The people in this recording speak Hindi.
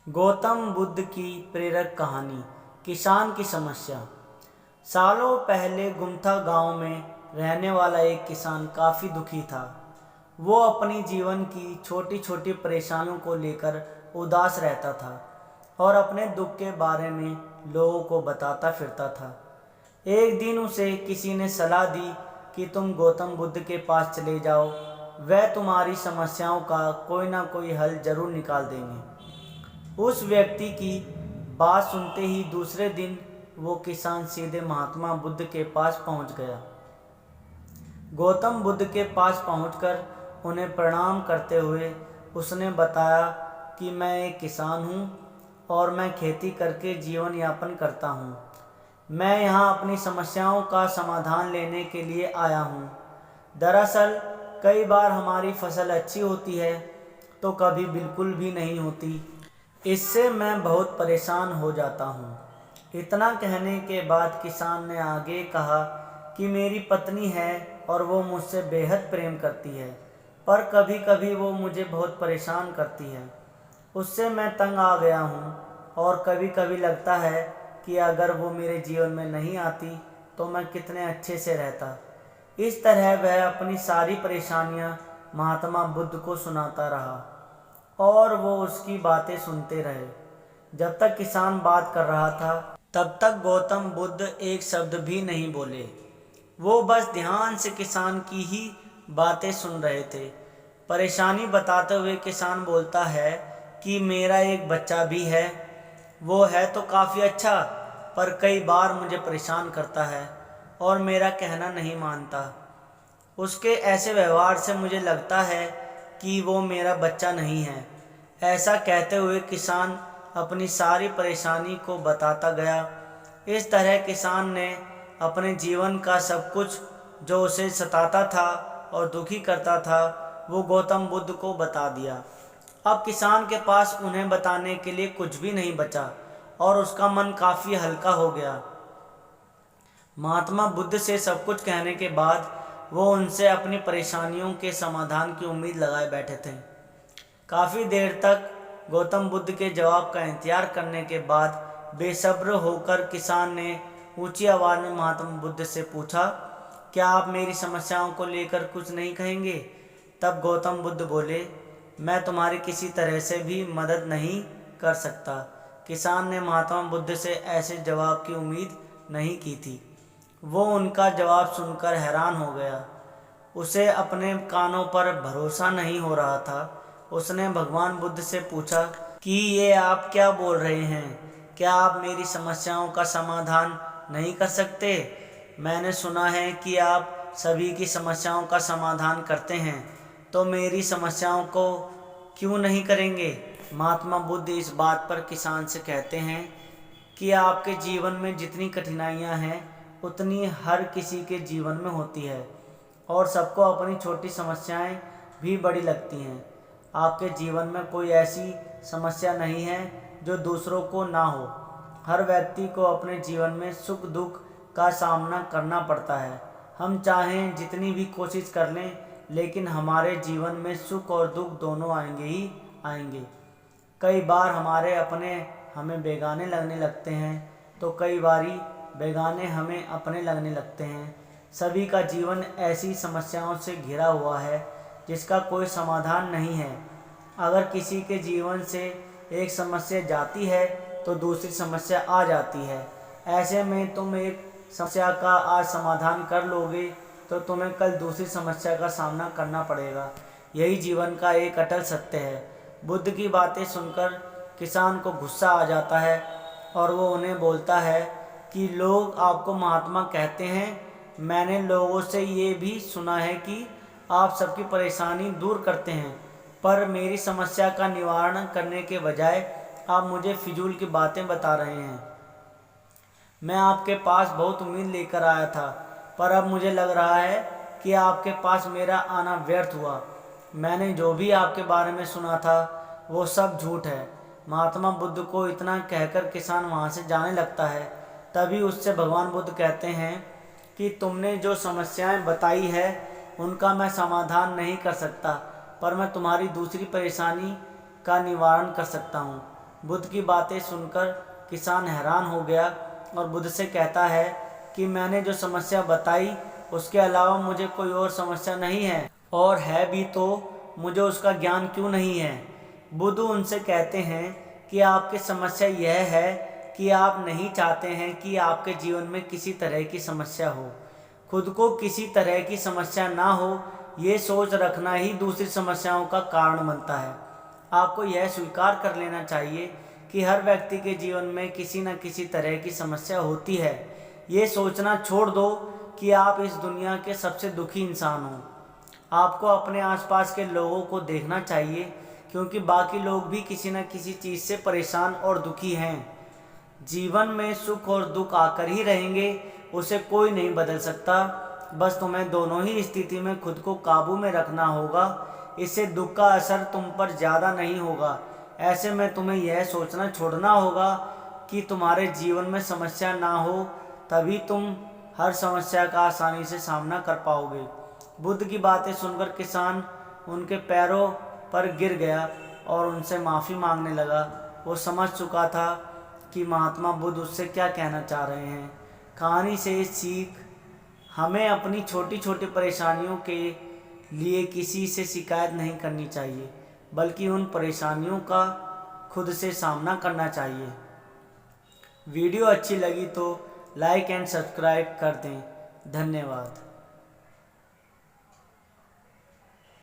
गौतम बुद्ध की प्रेरक कहानी। किसान की समस्या। सालों पहले गुमथा गांव में रहने वाला एक किसान काफ़ी दुखी था। वो अपनी जीवन की छोटी छोटी परेशानियों को लेकर उदास रहता था और अपने दुख के बारे में लोगों को बताता फिरता था। एक दिन उसे किसी ने सलाह दी कि तुम गौतम बुद्ध के पास चले जाओ, वह तुम्हारी समस्याओं का कोई ना कोई हल जरूर निकाल देंगे। उस व्यक्ति की बात सुनते ही दूसरे दिन वो किसान सीधे महात्मा बुद्ध के पास पहुंच गया। गौतम बुद्ध के पास पहुंचकर उन्हें प्रणाम करते हुए उसने बताया कि मैं एक किसान हूं और मैं खेती करके जीवन यापन करता हूं। मैं यहाँ अपनी समस्याओं का समाधान लेने के लिए आया हूँ। दरअसल कई बार हमारी फसल अच्छी होती है तो कभी बिल्कुल भी नहीं होती। इससे मैं बहुत परेशान हो जाता हूँ। इतना कहने के बाद किसान ने आगे कहा कि मेरी पत्नी है और वो मुझसे बेहद प्रेम करती है, पर कभी कभी वो मुझे बहुत परेशान करती है। उससे मैं तंग आ गया हूँ और कभी कभी लगता है कि अगर वो मेरे जीवन में नहीं आती तो मैं कितने अच्छे से रहता। इस तरह वह अपनी सारी परेशानियाँ महात्मा बुद्ध को सुनाता रहा और वो उसकी बातें सुनते रहे। जब तक किसान बात कर रहा था तब तक गौतम बुद्ध एक शब्द भी नहीं बोले। वो बस ध्यान से किसान की ही बातें सुन रहे थे। परेशानी बताते हुए किसान बोलता है कि मेरा एक बच्चा भी है। वो है तो काफ़ी अच्छा, पर कई बार मुझे परेशान करता है और मेरा कहना नहीं मानता। उसके ऐसे व्यवहार से मुझे लगता है कि वो मेरा बच्चा नहीं है। ऐसा कहते हुए किसान अपनी सारी परेशानी को बताता गया। इस तरह किसान ने अपने जीवन का सब कुछ जो उसे सताता था और दुखी करता था वो गौतम बुद्ध को बता दिया। अब किसान के पास उन्हें बताने के लिए कुछ भी नहीं बचा और उसका मन काफ़ी हल्का हो गया। महात्मा बुद्ध से सब कुछ कहने के बाद वो उनसे अपनी परेशानियों के समाधान की उम्मीद लगाए बैठे थे। काफ़ी देर तक गौतम बुद्ध के जवाब का इंतजार करने के बाद बेसब्र होकर किसान ने ऊंची आवाज़ में महात्मा बुद्ध से पूछा, क्या आप मेरी समस्याओं को लेकर कुछ नहीं कहेंगे? तब गौतम बुद्ध बोले, मैं तुम्हारी किसी तरह से भी मदद नहीं कर सकता। किसान ने महात्मा बुद्ध से ऐसे जवाब की उम्मीद नहीं की थी। वो उनका जवाब सुनकर हैरान हो गया। उसे अपने कानों पर भरोसा नहीं हो रहा था। उसने भगवान बुद्ध से पूछा कि ये आप क्या बोल रहे हैं? क्या आप मेरी समस्याओं का समाधान नहीं कर सकते? मैंने सुना है कि आप सभी की समस्याओं का समाधान करते हैं, तो मेरी समस्याओं को क्यों नहीं करेंगे? महात्मा बुद्ध इस बात पर किसान से कहते हैं कि आपके जीवन में जितनी कठिनाइयां हैं उतनी हर किसी के जीवन में होती है और सबको अपनी छोटी समस्याएं भी बड़ी लगती हैं। आपके जीवन में कोई ऐसी समस्या नहीं है जो दूसरों को ना हो। हर व्यक्ति को अपने जीवन में सुख दुख का सामना करना पड़ता है। हम चाहें जितनी भी कोशिश कर लें, लेकिन हमारे जीवन में सुख और दुख दोनों आएंगे ही आएंगे। कई बार हमारे अपने हमें बेगाने लगने लगते हैं तो कई बारी बेगाने हमें अपने लगने लगते हैं। सभी का जीवन ऐसी समस्याओं से घिरा हुआ है जिसका कोई समाधान नहीं है। अगर किसी के जीवन से एक समस्या जाती है तो दूसरी समस्या आ जाती है। ऐसे में तुम एक समस्या का आज समाधान कर लोगे तो तुम्हें कल दूसरी समस्या का सामना करना पड़ेगा। यही जीवन का एक अटल सत्य है। बुद्ध की बातें सुनकर किसान को गुस्सा आ जाता है और वो उन्हें बोलता है कि लोग आपको महात्मा कहते हैं। मैंने लोगों से ये भी सुना है कि आप सबकी परेशानी दूर करते हैं, पर मेरी समस्या का निवारण करने के बजाय आप मुझे फिजूल की बातें बता रहे हैं। मैं आपके पास बहुत उम्मीद लेकर आया था, पर अब मुझे लग रहा है कि आपके पास मेरा आना व्यर्थ हुआ। मैंने जो भी आपके बारे में सुना था वो सब झूठ है। महात्मा बुद्ध को इतना कहकर किसान वहाँ से जाने लगता है। तभी उससे भगवान बुद्ध कहते हैं कि तुमने जो समस्याएं बताई है उनका मैं समाधान नहीं कर सकता, पर मैं तुम्हारी दूसरी परेशानी का निवारण कर सकता हूँ। बुद्ध की बातें सुनकर किसान हैरान हो गया और बुद्ध से कहता है कि मैंने जो समस्या बताई उसके अलावा मुझे कोई और समस्या नहीं है, और है भी तो मुझे उसका ज्ञान क्यों नहीं है। बुद्ध उनसे कहते हैं कि आपकी समस्या यह है कि आप नहीं चाहते हैं कि आपके जीवन में किसी तरह की समस्या हो। खुद को किसी तरह की समस्या ना हो, ये सोच रखना ही दूसरी समस्याओं का कारण बनता है। आपको यह स्वीकार कर लेना चाहिए कि हर व्यक्ति के जीवन में किसी न किसी तरह की समस्या होती है। ये सोचना छोड़ दो कि आप इस दुनिया के सबसे दुखी इंसान हो। आपको अपने आसपास के लोगों को देखना चाहिए, क्योंकि बाकी लोग भी किसी न किसी चीज़ से परेशान और दुखी हैं। जीवन में सुख और दुख आकर ही रहेंगे, उसे कोई नहीं बदल सकता। बस तुम्हें दोनों ही स्थिति में खुद को काबू में रखना होगा। इससे दुख का असर तुम पर ज़्यादा नहीं होगा। ऐसे में तुम्हें यह सोचना छोड़ना होगा कि तुम्हारे जीवन में समस्या ना हो, तभी तुम हर समस्या का आसानी से सामना कर पाओगे। बुद्ध की बातें सुनकर किसान उनके पैरों पर गिर गया और उनसे माफ़ी मांगने लगा। वो समझ चुका था कि महात्मा बुद्ध उससे क्या कहना चाह रहे हैं। कहानी से सीख, हमें अपनी छोटी छोटी परेशानियों के लिए किसी से शिकायत नहीं करनी चाहिए, बल्कि उन परेशानियों का खुद से सामना करना चाहिए। वीडियो अच्छी लगी तो लाइक एंड सब्सक्राइब कर दें। धन्यवाद।